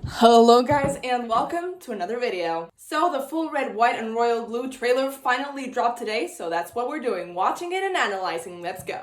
Hello guys and welcome to another video. So the full red, white, and royal blue trailer finally dropped today, so that's what we're doing, watching it and analyzing. Let's go.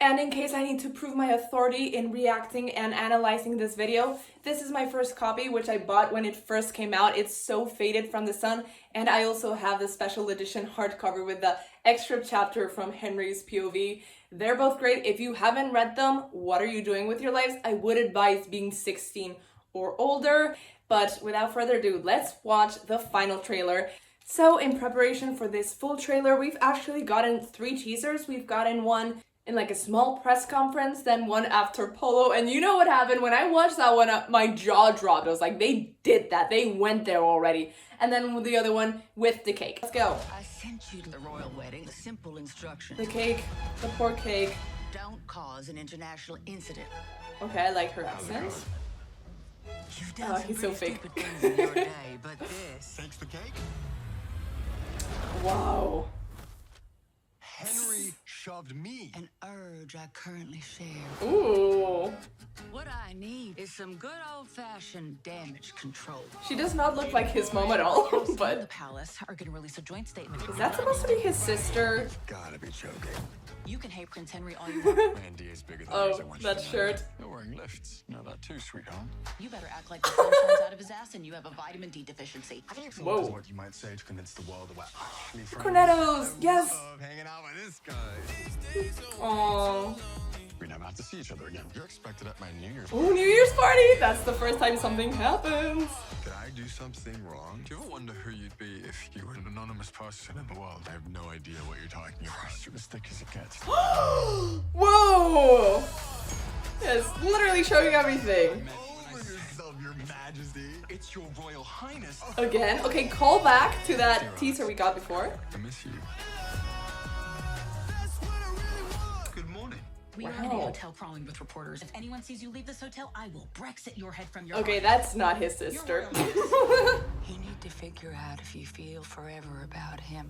And in case I need to prove my authority in reacting and analyzing this video, this is my first copy, which I bought when it first came out. It's so faded from the sun, and I also have the special edition hardcover with the extra chapter from Henry's POV. They're both great. If you haven't read them, what are you doing with your lives? I would advise being 16 or older, but without further ado, let's watch the final trailer. So in preparation for this full trailer, we've actually gotten 3 teasers. We've gotten one in like a small press conference, then one after Polo, and you know what happened when I watched that one, my jaw dropped. I was like, they did that, they went there already. And then the other one with the cake. Let's go. I sent you to the royal wedding. Simple instructions. The cake, the poor cake. Don't cause an international incident. Okay, I like her accent. You've done He's so fake. stupid things in your day, but this. Thanks the cake. Wow. Henry shoved me. An urge I currently share. Ooh. What I need is some good old-fashioned damage control. She does not look like his mom at all, The but palace are going to release a joint statement. is that supposed to be his sister? Gotta be joking. You can hate Prince Henry all you want. My NDA is bigger than Oh, yours. I want you that to know shirt. You're wearing lifts. Know that too, sweetheart. You better act like the sun shines out of his ass and you have a vitamin D deficiency. So Whoa. what is what you might say to convince the world that we're actually friends. Cornettos, yes. Love hanging out with this guy. Aww. We never have to see each other again. You're expected at my New Year's. Ooh, New Year's party! That's the first time something happens. Did I do something wrong? Do you ever wonder who you'd be if you were an anonymous person in the world? I have no idea what you're talking about. You're as thick as it gets. Whoa! It's literally showing everything. Over yourself, your majesty. It's your royal highness. Again, okay, call back to that teaser we got before. I miss you. Good morning. We are in a Wow. hotel crawling with reporters. If anyone sees you leave this hotel, I will Brexit your head from your Okay, heart. that's not his sister. You need to figure out if you feel forever about him.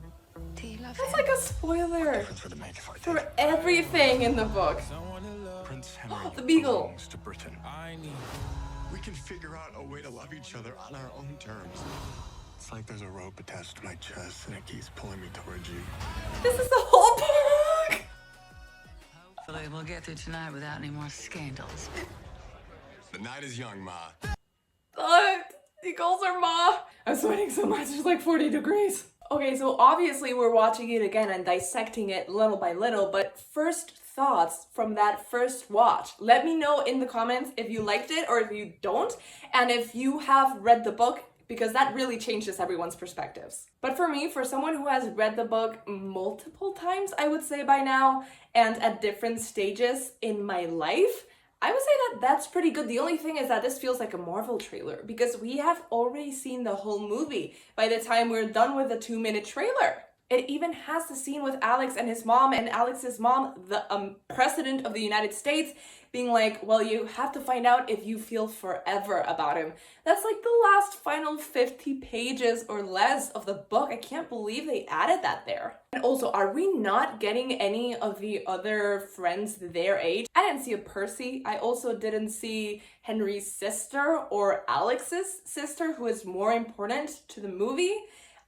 Do you love That's him? like a spoiler For the make if I did. for everything in the book. Prince Henry The Beagle. belongs to Britain. We can figure out a way to love each other on our own terms. It's like there's a rope attached to my chest and it keeps pulling me towards you. This is the whole book! Hopefully we'll get through tonight without any more scandals. The night is young, Ma. He calls her Ma. I'm sweating so much, it's like 40 degrees. Okay, so obviously we're watching it again and dissecting it little by little, but first thoughts from that first watch. Let me know in the comments if you liked it or if you don't, and if you have read the book, because that really changes everyone's perspectives. But for me, for someone who has read the book multiple times, I would say by now, and at different stages in my life, I would say that that's pretty good. The only thing is that this feels like a Marvel trailer because we have already seen the whole movie by the time we're done with the 2-minute trailer. It even has the scene with Alex and his mom, and Alex's mom, the president of the United States, being like, well, you have to find out if you feel forever about him. That's like the last final 50 pages or less of the book. I can't believe they added that there. And also, are we not getting any of the other friends their age? I didn't see a Percy. I also didn't see Henry's sister or Alex's sister, who is more important to the movie,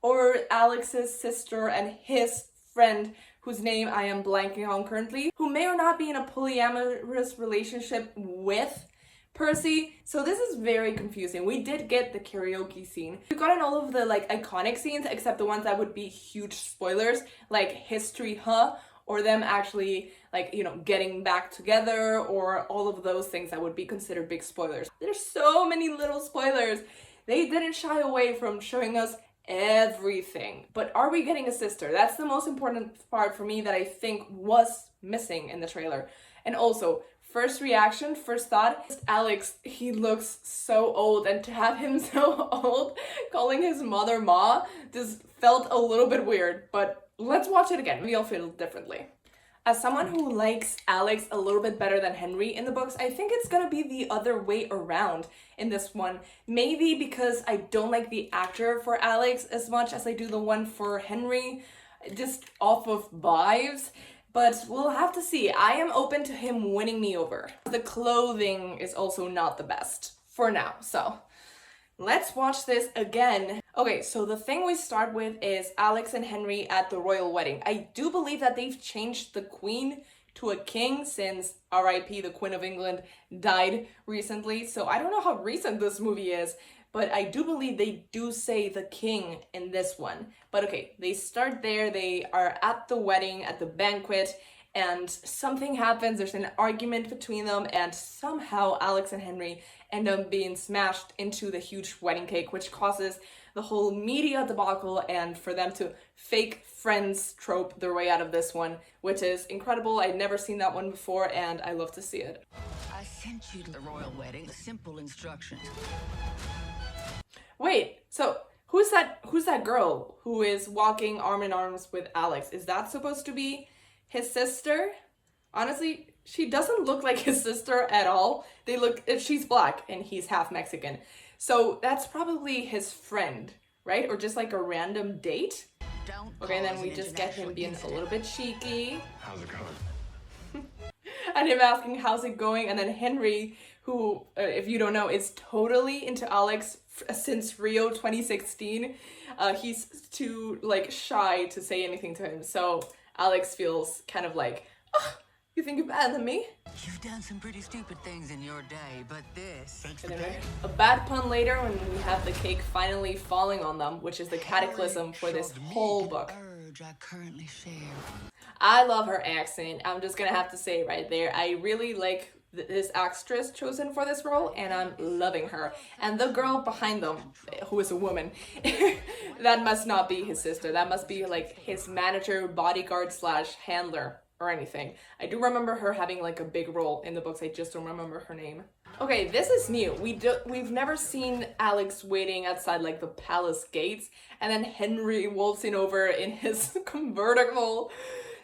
or Alex's sister and his friend, whose name I am blanking on currently, who may or not be in a polyamorous relationship with Percy. So this is very confusing. We did get the karaoke scene. We've gotten all of the like iconic scenes, except the ones that would be huge spoilers, like history, or them actually like, you know, getting back together, or all of those things that would be considered big spoilers. There's so many little spoilers. They didn't shy away from showing us everything. But are we getting a sister? That's the most important part for me that I think was missing in the trailer. And also, first reaction, first thought, Alex, he looks so old, and to have him so old, calling his mother Ma, just felt a little bit weird, but let's watch it again. Maybe I'll feel differently. As someone who likes Alex a little bit better than Henry in the books, I think it's gonna be the other way around in this one. Maybe because I don't like the actor for Alex as much as I do the one for Henry, just off of vibes. But we'll have to see. I am open to him winning me over. The clothing is also not the best for now, so Let's watch this again. Okay, so the thing we start with is Alex and Henry at the royal wedding. I do believe that they've changed the queen to a king since RIP, the Queen of England, died recently. So I don't know how recent this movie is, but I do believe they do say the king in this one. But okay, they start there. They are at the wedding, at the banquet, and something happens. There's an argument between them, and somehow Alex and Henry end up being smashed into the huge wedding cake, which causes the whole media debacle and for them to fake friends trope their way out of this one, which is incredible. I'd never seen that one before, and I love to see it. I sent you to the royal wedding. Simple instructions. Wait, so who's that girl who is walking arm in arms with Alex? Is that supposed to be his sister? Honestly, she doesn't look like his sister at all. She's black and he's half Mexican. So that's probably his friend, right? Or just like a random date? Okay, and then we just get him being a little bit cheeky. How's it going? And him asking how's it going, and then Henry, who, if you don't know, is totally into Alex since Rio 2016. He's too like shy to say anything to him, so Alex feels kind of like, oh, you think you're better than me? You've done some pretty stupid things in your day, but this... Anyway, a bad pun later when we have the cake finally falling on them, which is the cataclysm for this whole book. Urge I currently share. I love her accent. I'm just gonna have to say right there, I really like this actress chosen for this role, and I'm loving her. And the girl behind them, who is a woman, that must not be his sister. That must be like his manager, bodyguard / handler or anything. I do remember her having like a big role in the books. I just don't remember her name. Okay, this is new. We've never seen Alex waiting outside like the palace gates, and then Henry waltzing over in his convertible.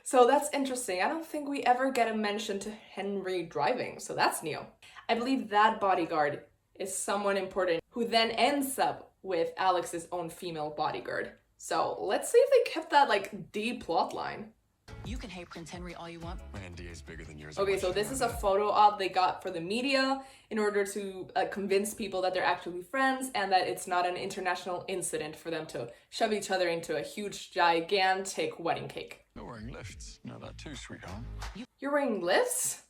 So that's interesting. I don't think we ever get a mention to Henry driving, so that's new. I believe that bodyguard is someone important who then ends up with Alex's own female bodyguard. So let's see if they kept that like D plot line. You can hate Prince Henry all you want. My NDA is bigger than yours. Okay, so this is a photo op they got for the media in order to convince people that they're actually friends and that it's not an international incident for them to shove each other into a huge, gigantic wedding cake. You're wearing lifts. Not that too, sweetheart. You're wearing lifts?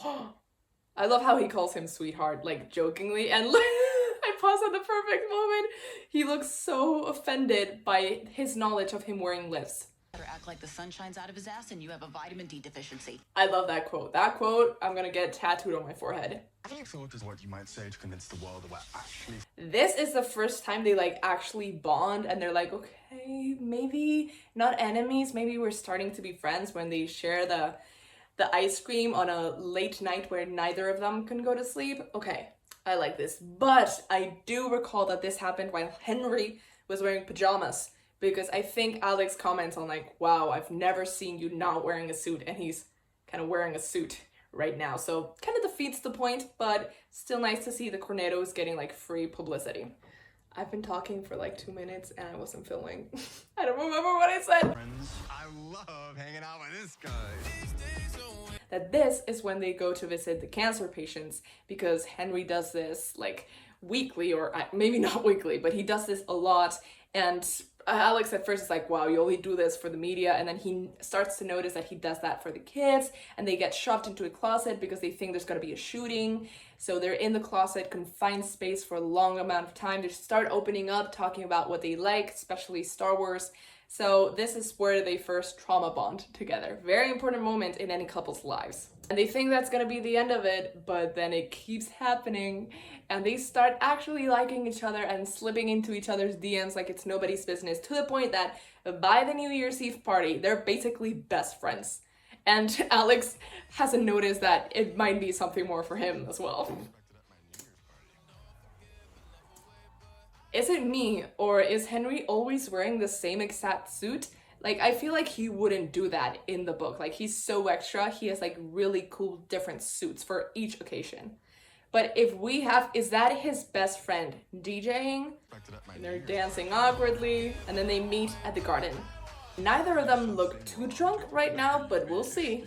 I love how he calls him sweetheart, like jokingly, and I pause at the perfect moment. He looks so offended by his knowledge of him wearing lifts. Better act like the sun shines out of his ass and you have a vitamin D deficiency. I love that quote. That quote, I'm gonna get tattooed on my forehead. Have you thought is what you might say to convince the world that we're actually... This is the first time they like actually bond and they're like, okay, maybe not enemies, maybe we're starting to be friends when they share the ice cream on a late night where neither of them can go to sleep. Okay, I like this. But I do recall that this happened while Henry was wearing pajamas, because I think Alex comments on like, wow, I've never seen you not wearing a suit, and he's kind of wearing a suit right now. So kind of defeats the point, but still nice to see the Cornettos getting like free publicity. I've been talking for like 2 minutes and I wasn't filming. I don't remember what I said. Friends, I love hanging out with this guy. That this is when they go to visit the cancer patients, because Henry does this like weekly, or maybe not weekly, but he does this a lot. And Alex at first is like, wow, you only do this for the media, and then he starts to notice that he does that for the kids, and they get shoved into a closet because they think there's going to be a shooting. So they're in the closet, confined space for a long amount of time. They start opening up, talking about what they like, especially Star Wars. So this is where they first trauma bond together. Very important moment in any couple's lives. And they think that's gonna be the end of it, but then it keeps happening and they start actually liking each other and slipping into each other's DMs like it's nobody's business, to the point that by the New Year's Eve party, they're basically best friends. And Alex hasn't noticed that it might be something more for him as well. Is it me, or is Henry always wearing the same exact suit? Like, I feel like he wouldn't do that in the book. Like, he's so extra. He has like really cool different suits for each occasion. But if we have, is that his best friend DJing? And they're dancing awkwardly, and then they meet at the garden. Neither of them look too drunk right now, but we'll see.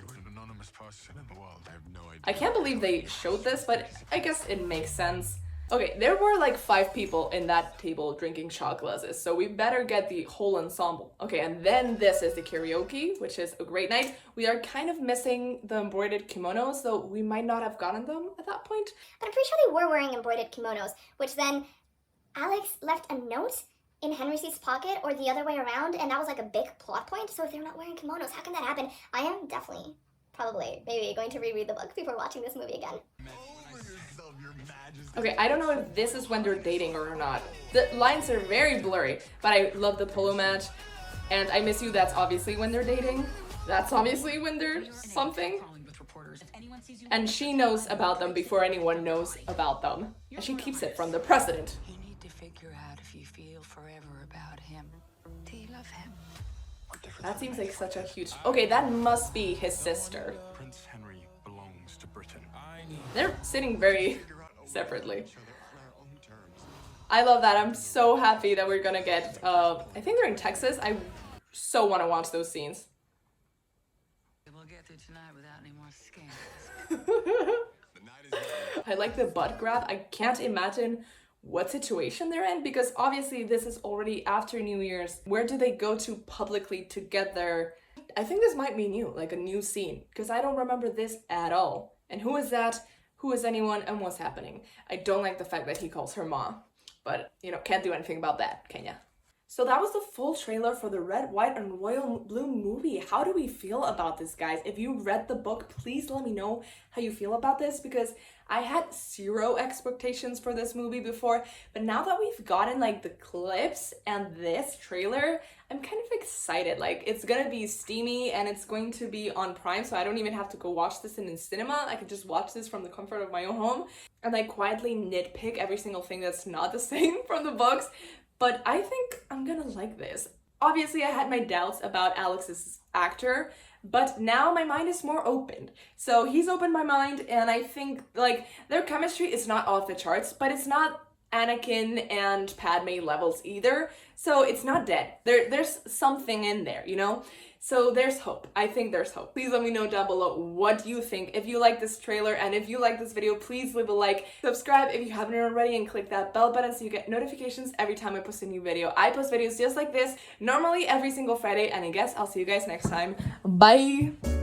I can't believe they showed this, but I guess it makes sense. Okay, there were like 5 people in that table drinking shot glasses, so we better get the whole ensemble. Okay, and then this is the karaoke, which is a great night. We are kind of missing the embroidered kimonos, so we might not have gotten them at that point. But I'm pretty sure they were wearing embroidered kimonos, which then Alex left a note in Henry's pocket or the other way around, and that was like a big plot point. So if they're not wearing kimonos, how can that happen? I am definitely, probably, maybe going to reread the book before watching this movie again. Okay, I don't know if this is when they're dating or not. The lines are very blurry, but I love the polo match. And I Miss You, that's obviously when they're dating. That's obviously when they're something. And she knows about them before anyone knows about them. And she keeps it from the president. You need to figure out if you feel forever about him. Do you love him? That seems like such a huge... Okay, that must be his sister. Prince Henry belongs to Britain. They're sitting very separately. I love that. I'm so happy that we're gonna get... I think they're in Texas. I so want to watch those scenes. We'll get through tonight without any more scandals. I like the butt grab. I can't imagine what situation they're in because obviously this is already after New Year's. Where do they go to publicly to get their... I think this might be new, like a new scene, because I don't remember this at all. And who is that? Who is anyone and what's happening? I don't like the fact that he calls her Ma, but you know, can't do anything about that, can ya? So that was the full trailer for the Red, White, and Royal Blue movie. How do we feel about this, guys? If you read the book, please let me know how you feel about this because I had 0 expectations for this movie before, but now that we've gotten like the clips and this trailer, I'm kind of excited. Like it's gonna be steamy and it's going to be on Prime, so I don't even have to go watch this in cinema. I can just watch this from the comfort of my own home and like quietly nitpick every single thing that's not the same from the books. But I think I'm gonna like this. Obviously, I had my doubts about Alex's actor, but now my mind is more open. So he's opened my mind, and I think like their chemistry is not off the charts, but it's not Anakin and Padme levels either. So it's not dead. There's something in there, you know? So there's hope. I think there's hope. Please let me know down below what you think. If you like this trailer and if you like this video, please leave a like. Subscribe if you haven't already and click that bell button so you get notifications every time I post a new video. I post videos just like this, normally every single Friday, and I guess I'll see you guys next time. Bye!